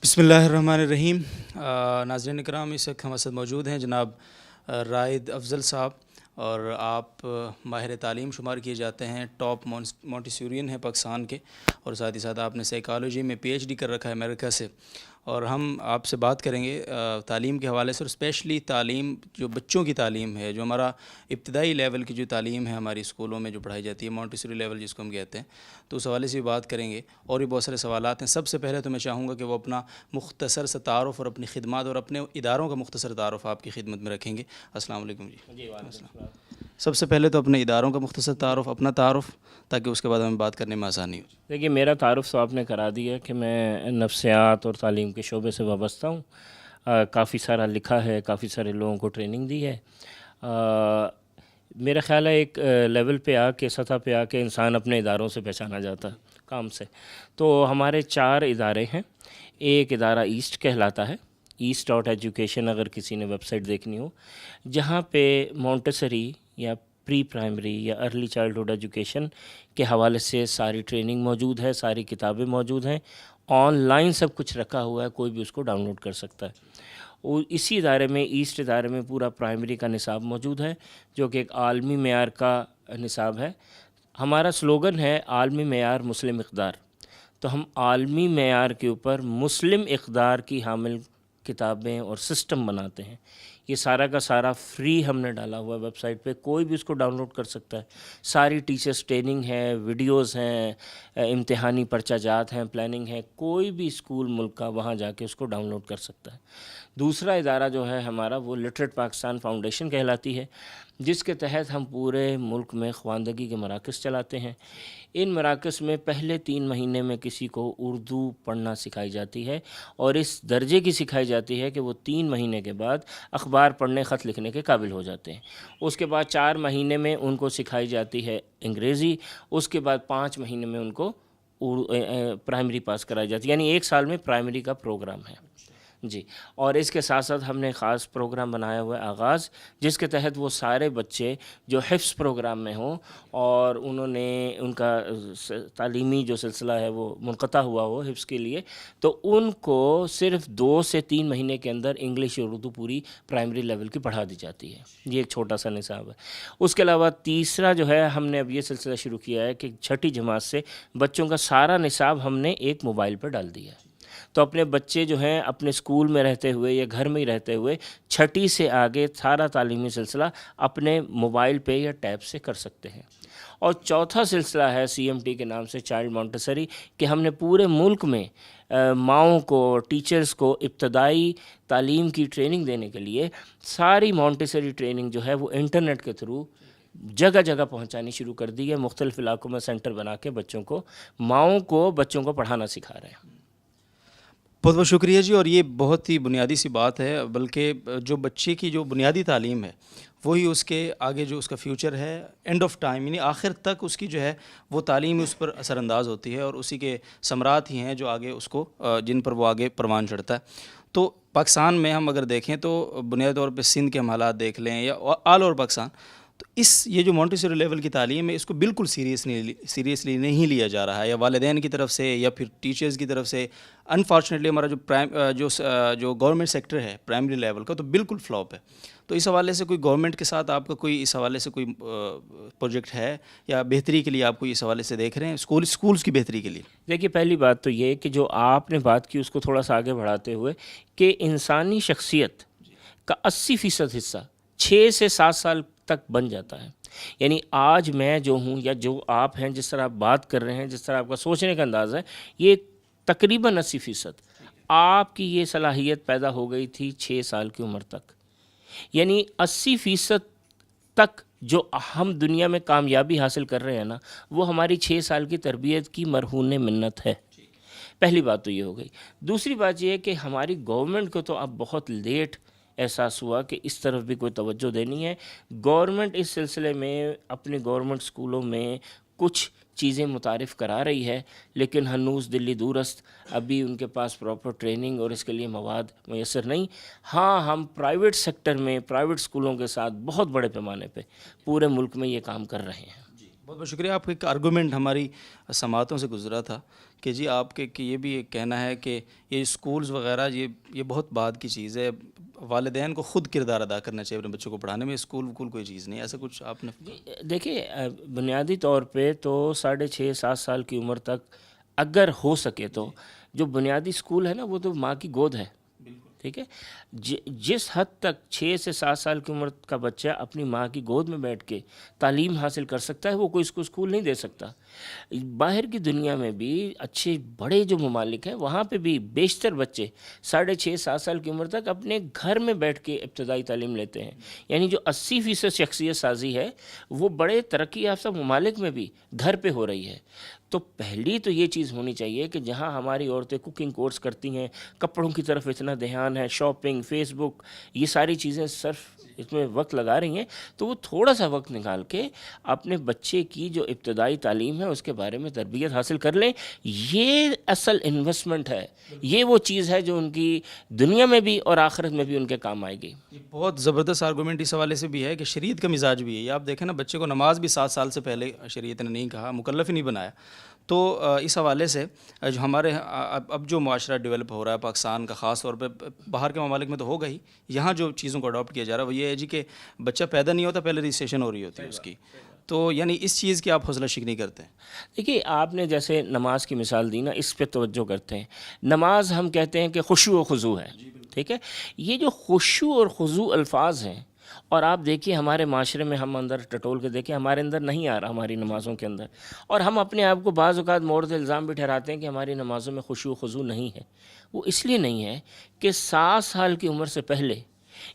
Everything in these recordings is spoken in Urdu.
بسم اللہ الرحمن الرحیم۔ ناظرین اکرام، اس وقت ہمارے ساتھ موجود ہیں جناب رائد افضل صاحب، اور آپ ماہر تعلیم شمار کیے جاتے ہیں، ٹاپ مونٹیسوریئن ہیں پاکستان کے، اور ساتھ ہی ساتھ آپ نے سائیکالوجی میں پی ایچ ڈی کر رکھا ہے امریکہ سے، اور ہم آپ سے بات کریں گے تعلیم کے حوالے سے، اور اسپیشلی تعلیم جو بچوں کی تعلیم ہے، جو ہمارا ابتدائی لیول کی جو تعلیم ہے ہماری اسکولوں میں جو پڑھائی جاتی ہے، مونٹیسوری لیول جس کو ہم کہتے ہیں، تو اس حوالے سے بھی بات کریں گے، اور بھی بہت سارے سوالات ہیں۔ سب سے پہلے تو میں چاہوں گا کہ وہ اپنا مختصر سا تعارف اور اپنی خدمات اور اپنے اداروں کا مختصر تعارف آپ کی خدمت میں رکھیں گے۔ السلام علیکم جی۔ سب سے پہلے تو اپنے اداروں کا مختصر تعارف، اپنا تعارف، تاکہ اس کے بعد ہمیں بات کرنے میں آسانی ہو۔ دیکھیے، میرا تعارف تو آپ نے کرا دیا کہ میں نفسیات اور تعلیم کے شعبے سے وابستہ ہوں۔ کافی سارا لکھا ہے، کافی سارے لوگوں کو ٹریننگ دی ہے۔ میرا خیال ہے ایک لیول پہ آ کے، سطح پہ آ کے انسان اپنے اداروں سے پہچانا جاتا ہے، کام سے۔ تو ہمارے 4 ادارے ہیں۔ ایک ادارہ ایسٹ کہلاتا ہے، ایسٹ.ایجوکیشن، اگر کسی نے ویب سائٹ دیکھنی ہو، جہاں پہ مونٹیسری یا پری پرائمری یا ارلی چائلڈہڈ ایجوکیشن کے حوالے سے ساری ٹریننگ موجود ہے، ساری کتابیں موجود ہیں، آن لائن سب کچھ رکھا ہوا ہے، کوئی بھی اس کو ڈاؤن لوڈ کر سکتا ہے۔ اور اسی ادارے میں، ایسٹ ادارے میں، پورا پرائمری کا نصاب موجود ہے، جو کہ ایک عالمی معیار کا نصاب ہے۔ ہمارا سلوگن ہے عالمی معیار مسلم اقدار، تو ہم عالمی معیار کے اوپر مسلم اقدار کی حامل کتابیں اور سسٹم بناتے ہیں۔ یہ سارا کا سارا فری ہم نے ڈالا ہوا ہے ویب سائٹ پہ، کوئی بھی اس کو ڈاؤن لوڈ کر سکتا ہے۔ ساری ٹیچرز ٹریننگ ہے، ویڈیوز ہیں، امتحانی پرچہ جات ہیں، پلاننگ ہے، کوئی بھی اسکول ملک کا وہاں جا کے اس کو ڈاؤن لوڈ کر سکتا ہے۔ دوسرا ادارہ جو ہے ہمارا، وہ لٹریٹ پاکستان فاؤنڈیشن کہلاتی ہے، جس کے تحت ہم پورے ملک میں خواندگی کے مراکز چلاتے ہیں۔ ان مراکز میں پہلے 3 مہینے میں کسی کو اردو پڑھنا سکھائی جاتی ہے، اور اس درجے کی سکھائی جاتی ہے کہ وہ 3 مہینے کے بعد اخبار پڑھنے، خط لکھنے کے قابل ہو جاتے ہیں۔ اس کے بعد 4 مہینے میں ان کو سکھائی جاتی ہے انگریزی، اس کے بعد 5 مہینے میں ان کو پرائمری پاس کرائی جاتی ہے، یعنی 1 سال میں پرائمری کا پروگرام ہے جی۔ اور اس کے ساتھ ساتھ ہم نے خاص پروگرام بنایا ہوا ہے آغاز، جس کے تحت وہ سارے بچے جو حفظ پروگرام میں ہوں اور انہوں نے ان کا تعلیمی جو سلسلہ ہے وہ منقطع ہوا ہو حفظ کے لیے، تو ان کو صرف 2 سے 3 مہینے کے اندر انگلش اور اردو پوری پرائمری لیول کی پڑھا دی جاتی ہے۔ یہ ایک چھوٹا سا نصاب ہے۔ اس کے علاوہ تیسرا جو ہے، ہم نے اب یہ سلسلہ شروع کیا ہے کہ 6ٹھی جماعت سے بچوں کا سارا نصاب ہم نے ایک موبائل پر ڈال دیا ہے، تو اپنے بچے جو ہیں اپنے اسکول میں رہتے ہوئے یا گھر میں ہی رہتے ہوئے 6ٹھی سے آگے سارا تعلیمی سلسلہ اپنے موبائل پہ یا ٹیب سے کر سکتے ہیں۔ اور چوتھا سلسلہ ہے CMT کے نام سے، چائلڈ مونٹیسری، کہ ہم نے پورے ملک میں ماؤں کو، ٹیچرز کو ابتدائی تعلیم کی ٹریننگ دینے کے لیے ساری مونٹیسری ٹریننگ جو ہے وہ انٹرنیٹ کے تھرو جگہ جگہ پہنچانی شروع کر دی ہے۔ مختلف علاقوں میں سینٹر بنا کے بچوں کو، ماؤں کو، بچوں کو پڑھانا سکھا رہے ہیں۔ بہت بہت شکریہ جی، اور یہ بہت ہی بنیادی سی بات ہے، بلکہ جو بچے کی جو بنیادی تعلیم ہے وہی اس کے آگے جو اس کا فیوچر ہے، اینڈ آف ٹائم، یعنی آخر تک اس کی جو ہے وہ تعلیم اس پر اثر انداز ہوتی ہے، اور اسی کے ثمرات ہی ہیں جو آگے اس کو، جن پر وہ آگے پروان چڑھتا ہے۔ تو پاکستان میں ہم اگر دیکھیں تو بنیادی طور پہ سندھ کے ہم حالات دیکھ لیں یا آل اوور پاکستان، تو یہ جو مونٹیسوری لیول کی تعلیم ہے، اس کو بالکل سیریسلی نہیں لیا جا رہا ہے، یا والدین کی طرف سے یا پھر ٹیچرز کی طرف سے۔ انفارچونیٹلی ہمارا جو گورنمنٹ سیکٹر ہے پرائمری لیول کا، تو بالکل فلاپ ہے۔ تو اس حوالے سے کوئی گورنمنٹ کے ساتھ آپ کا کوئی اس حوالے سے کوئی پروجیکٹ ہے، یا بہتری کے لیے آپ کو اس حوالے سے دیکھ رہے ہیں، اسکولز کی بہتری کے لیے؟ دیکھیے، پہلی بات تو یہ کہ جو آپ نے بات کی اس کو تھوڑا سا آگے بڑھاتے ہوئے، کہ انسانی شخصیت کا 80% حصہ 6 سے 7 سال تک بن جاتا ہے۔ یعنی آج میں جو ہوں یا جو آپ ہیں، جس طرح آپ بات کر رہے ہیں، جس طرح آپ کا سوچنے کا انداز ہے، یہ تقریباً 80% آپ کی یہ صلاحیت پیدا ہو گئی تھی 6 سال کی عمر تک۔ یعنی 80% تک جو ہم دنیا میں کامیابی حاصل کر رہے ہیں نا، وہ ہماری 6 سال کی تربیت کی مرہون منت ہے۔ پہلی بات تو یہ ہو گئی۔ دوسری بات یہ ہے کہ ہماری گورنمنٹ کو تو اب بہت لیٹ احساس ہوا کہ اس طرف بھی کوئی توجہ دینی ہے۔ گورنمنٹ اس سلسلے میں اپنے گورنمنٹ اسکولوں میں کچھ چیزیں متعارف کرا رہی ہے، لیکن ہنوز دلی دورست، ابھی ان کے پاس پراپر ٹریننگ اور اس کے لیے مواد میسر نہیں۔ ہاں، ہم پرائیویٹ سیکٹر میں، پرائیویٹ اسکولوں کے ساتھ بہت بڑے پیمانے پہ پورے ملک میں یہ کام کر رہے ہیں۔ بہت بہت شکریہ. آپ کا ایک آرگومنٹ ہماری سماعتوں سے گزرا تھا کہ جی آپ کے کہ یہ بھی ایک کہنا ہے کہ یہ اسکولز وغیرہ یہ بہت بعد کی چیز ہے, والدین کو خود کردار ادا کرنا چاہیے اپنے بچوں کو پڑھانے میں, اسکول کوئی چیز نہیں, ایسا کچھ آپ نے؟ دیکھیے بنیادی طور پہ تو 6.5-7 سال کی عمر تک اگر ہو سکے تو جو بنیادی اسکول ہے نا وہ تو ماں کی گود ہے, ٹھیک ہے. جس حد تک 6 سے 7 سال کی عمر کا بچہ اپنی ماں کی گود میں بیٹھ کے تعلیم حاصل کر سکتا ہے, وہ کوئی اس کو اسکول نہیں دے سکتا. باہر کی دنیا میں بھی اچھے بڑے جو ممالک ہیں وہاں پہ بھی بیشتر بچے 6.5-7 سال کی عمر تک اپنے گھر میں بیٹھ کے ابتدائی تعلیم لیتے ہیں. یعنی جو 80% شخصیت سازی ہے وہ بڑے ترقی یافتہ ممالک میں بھی گھر پہ ہو رہی ہے. تو پہلی تو یہ چیز ہونی چاہیے کہ جہاں ہماری عورتیں کوکنگ کورس کرتی ہیں, کپڑوں کی طرف اتنا دھیان ہے, شاپنگ, فیس بک, یہ ساری چیزیں صرف اس میں وقت لگا رہی ہیں, تو وہ تھوڑا سا وقت نکال کے اپنے بچے کی جو ابتدائی تعلیم ہے اس کے بارے میں تربیت حاصل کر لیں. یہ اصل انویسٹمنٹ ہے, یہ وہ چیز ہے جو ان کی دنیا میں بھی اور آخرت میں بھی ان کے کام آئے گی. یہ بہت زبردست آرگومنٹ اس حوالے سے بھی ہے کہ شریعت کا مزاج بھی ہے. یہ آپ دیکھیں نا, بچے کو نماز بھی 7 سال سے پہلے شریعت نے نہیں کہا, مکلف ہی نہیں بنایا. تو اس حوالے سے جو ہمارے اب جو معاشرہ ڈیولپ ہو رہا ہے پاکستان کا, خاص طور پہ باہر کے ممالک میں تو ہوگا ہی, یہاں جو چیزوں کو اڈاپٹ کیا جا رہا ہے وہ یہ ہے جی کہ بچہ پیدا نہیں ہوتا پہلے رجسٹریشن ہو رہی ہوتی ہے اس کی. تو یعنی اس چیز کی آپ حوصلہ شکنی کرتے ہیں. دیکھیے آپ نے جیسے نماز کی مثال دی نا, اس پہ توجہ کرتے ہیں. نماز ہم کہتے ہیں کہ خشوع و خضوع ہے, ٹھیک ہے. یہ جو خشوع اور خضوع الفاظ ہیں, اور آپ دیکھیے ہمارے معاشرے میں ہم اندر ٹٹول کے دیکھیں, ہمارے اندر نہیں آ رہا ہماری نمازوں کے اندر, اور ہم اپنے آپ کو بعض اوقات مورد الزام بھی ٹھہراتے ہیں کہ ہماری نمازوں میں خشوع و خضوع نہیں ہے. وہ اس لیے نہیں ہے کہ 7 سال کی عمر سے پہلے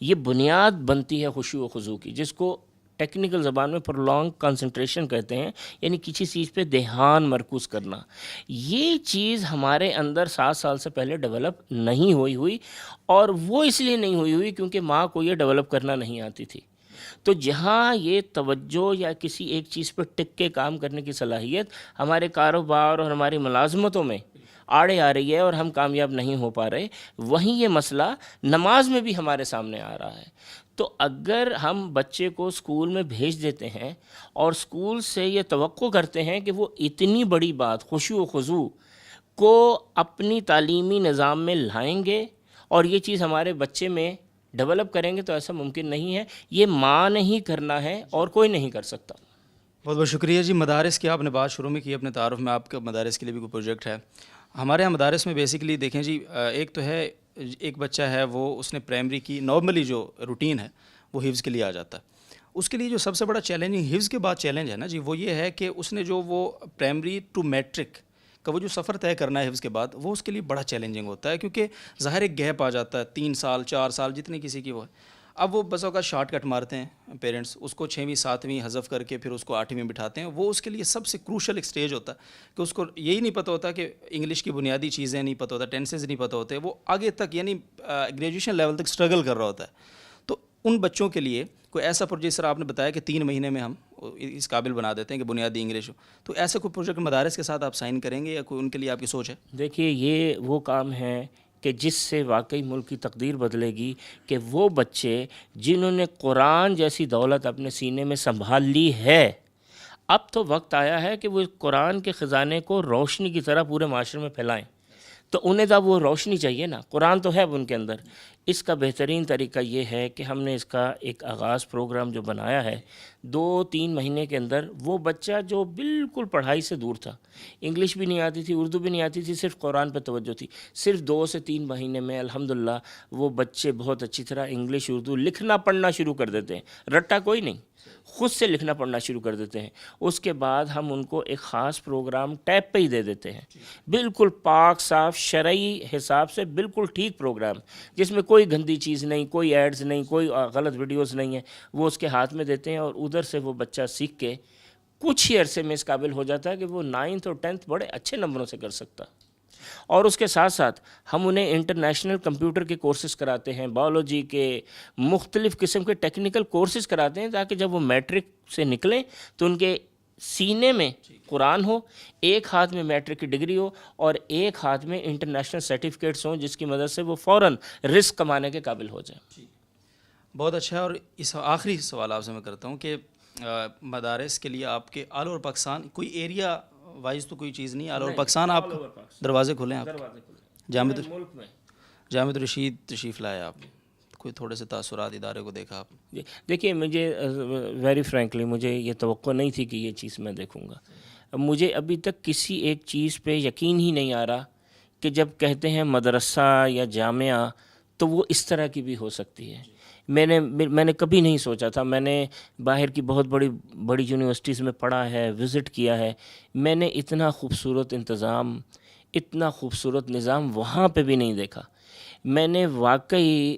یہ بنیاد بنتی ہے خشوع و خضوع کی, جس کو ٹیکنیکل زبان میں پرولونگ کنسنٹریشن کہتے ہیں, یعنی کسی چیز پہ دھیان مرکوز کرنا. یہ چیز ہمارے اندر 7 سال سے پہلے ڈیولپ نہیں ہوئی, اور وہ اس لیے نہیں ہوئی کیونکہ ماں کو یہ ڈیولپ کرنا نہیں آتی تھی. تو جہاں یہ توجہ یا کسی ایک چیز پہ ٹک کے کام کرنے کی صلاحیت ہمارے کاروبار اور ہماری ملازمتوں میں آڑے آ رہی ہے اور ہم کامیاب نہیں ہو پا رہے, وہیں یہ مسئلہ نماز میں بھی ہمارے سامنے آ رہا ہے. تو اگر ہم بچے کو اسکول میں بھیج دیتے ہیں اور اسکول سے یہ توقع کرتے ہیں کہ وہ اتنی بڑی بات خشوع و خضوع کو اپنی تعلیمی نظام میں لائیں گے اور یہ چیز ہمارے بچے میں ڈیولپ کریں گے, تو ایسا ممکن نہیں ہے. یہ ماں نے ہی کرنا ہے اور کوئی نہیں کر سکتا. بہت بہت شکریہ جی. مدارس کی آپ نے بات شروع میں کی, اپنے تعارف میں آپ کا مدارس کے لیے بھی کوئی پروجیکٹ ہے؟ ہمارے یہاں مدارس میں بیسیکلی دیکھیں جی, ایک تو ہے ایک بچہ ہے وہ اس نے پرائمری کی نارملی جو روٹین ہے وہ حفظ کے لیے آ جاتا ہے. اس کے لیے جو سب سے بڑا چیلنجنگ حفظ کے بعد چیلنج ہے نا جی, وہ یہ ہے کہ اس نے جو وہ پرائمری ٹو میٹرک کا وہ جو سفر طے کرنا ہے حفظ کے بعد, وہ اس کے لیے بڑا چیلنجنگ ہوتا ہے, کیونکہ ظاہر ایک گیپ آ جاتا ہے 3 سال 4 سال جتنی کسی کی وہ ہے. اب وہ بس اوقات شارٹ کٹ مارتے ہیں پیرنٹس, اس کو 6ویں 7ویں حذف کر کے پھر اس کو 8ویں بٹھاتے ہیں. وہ اس کے لیے سب سے کروشل ایک سٹیج ہوتا ہے کہ اس کو یہی نہیں پتہ ہوتا کہ انگلش کی بنیادی چیزیں نہیں پتہ ہوتا, ٹینسز نہیں پتہ ہوتے, وہ آگے تک یعنی گریجویشن لیول تک سٹرگل کر رہا ہوتا ہے. تو ان بچوں کے لیے کوئی ایسا پروجیکٹ, سر آپ نے بتایا کہ 3 مہینے میں ہم اس قابل بنا دیتے ہیں کہ بنیادی انگلش ہو, تو ایسا کوئی پروجیکٹ مدارس کے ساتھ آپ سائن کریں گے یا کوئی ان کے لیے آپ کی سوچ ہے؟ دیکھیے یہ وہ کام ہے کہ جس سے واقعی ملک کی تقدیر بدلے گی, کہ وہ بچے جنہوں نے قرآن جیسی دولت اپنے سینے میں سنبھال لی ہے, اب تو وقت آیا ہے کہ وہ قرآن کے خزانے کو روشنی کی طرح پورے معاشرے میں پھیلائیں. تو انہیں تو وہ روشنی چاہیے نا, قرآن تو ہے اب ان کے اندر. اس کا بہترین طریقہ یہ ہے کہ ہم نے اس کا ایک آغاز پروگرام جو بنایا ہے, 2-3 مہینے کے اندر وہ بچہ جو بالکل پڑھائی سے دور تھا, انگلش بھی نہیں آتی تھی, اردو بھی نہیں آتی تھی, صرف قرآن پہ توجہ تھی, صرف 2 سے 3 مہینے میں الحمدللہ وہ بچے بہت اچھی طرح انگلش اردو لکھنا پڑھنا شروع کر دیتے ہیں. رٹا کوئی نہیں, خود سے لکھنا پڑھنا شروع کر دیتے ہیں. اس کے بعد ہم ان کو ایک خاص پروگرام ٹیپ پہ ہی دے دیتے ہیں, بالکل پاک صاف شرعی حساب سے بالکل ٹھیک پروگرام, جس میں کوئی گندی چیز نہیں, کوئی ایڈز نہیں, کوئی غلط ویڈیوز نہیں ہیں. وہ اس کے ہاتھ میں دیتے ہیں اور ادھر سے وہ بچہ سیکھ کے کچھ ہی عرصے میں اس قابل ہو جاتا ہے کہ وہ 9th اور 10th بڑے اچھے نمبروں سے کر سکتا. اور اس کے ساتھ ساتھ ہم انہیں انٹرنیشنل کمپیوٹر کے کورسز کراتے ہیں, بایولوجی کے مختلف قسم کے ٹیکنیکل کورسز کراتے ہیں, تاکہ جب وہ میٹرک سے نکلیں تو ان کے سینے میں قرآن ہو, ایک ہاتھ میں میٹرک کی ڈگری ہو اور ایک ہاتھ میں انٹرنیشنل سرٹیفکیٹس ہوں, جس کی مدد سے وہ فوراً رزق کمانے کے قابل ہو جائیں. بہت اچھا ہے. اور اس آخری سوال آپ سے میں کرتا ہوں کہ مدارس کے لیے آپ کے آل اوور پاکستان کوئی ایریا وائز تو کوئی چیز نہیں, آل اوور پاکستان آپ دروازے کھولیں آپ جامعۃ الرشید تشریف لائے آپ, کوئی تھوڑے سے تاثرات ادارے کو دیکھا آپ؟ جی دیکھیے, مجھے ویری فرینکلی مجھے یہ توقع نہیں تھی کہ یہ چیز میں دیکھوں گا. مجھے ابھی تک کسی ایک چیز پہ یقین ہی نہیں آ رہا کہ جب کہتے ہیں مدرسہ یا جامعہ تو وہ اس طرح کی بھی ہو سکتی ہے. میں نے کبھی نہیں سوچا تھا. میں نے باہر کی بہت بڑی یونیورسٹیز میں پڑھا ہے, وزٹ کیا ہے. میں نے اتنا خوبصورت انتظام, اتنا خوبصورت نظام وہاں پہ بھی نہیں دیکھا. میں نے واقعی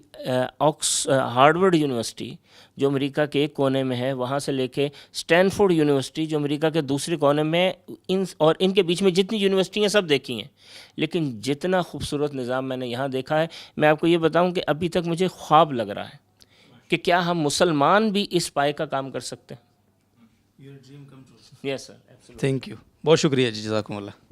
ہارورڈ یونیورسٹی جو امریکہ کے ایک کونے میں ہے, وہاں سے لے کے اسٹینفورڈ یونیورسٹی جو امریکہ کے دوسرے کونے میں, ان کے بیچ میں جتنی یونیورسٹی ہیں سب دیکھی ہیں, لیکن جتنا خوبصورت نظام میں نے یہاں دیکھا ہے, میں آپ کو یہ بتاؤں کہ ابھی تک مجھے خواب لگ رہا ہے کہ کیا ہم مسلمان بھی اس پائے کا کام کر سکتے ہیں. یس سر, تھینک یو, بہت شکریہ جی, جزاکم اللہ.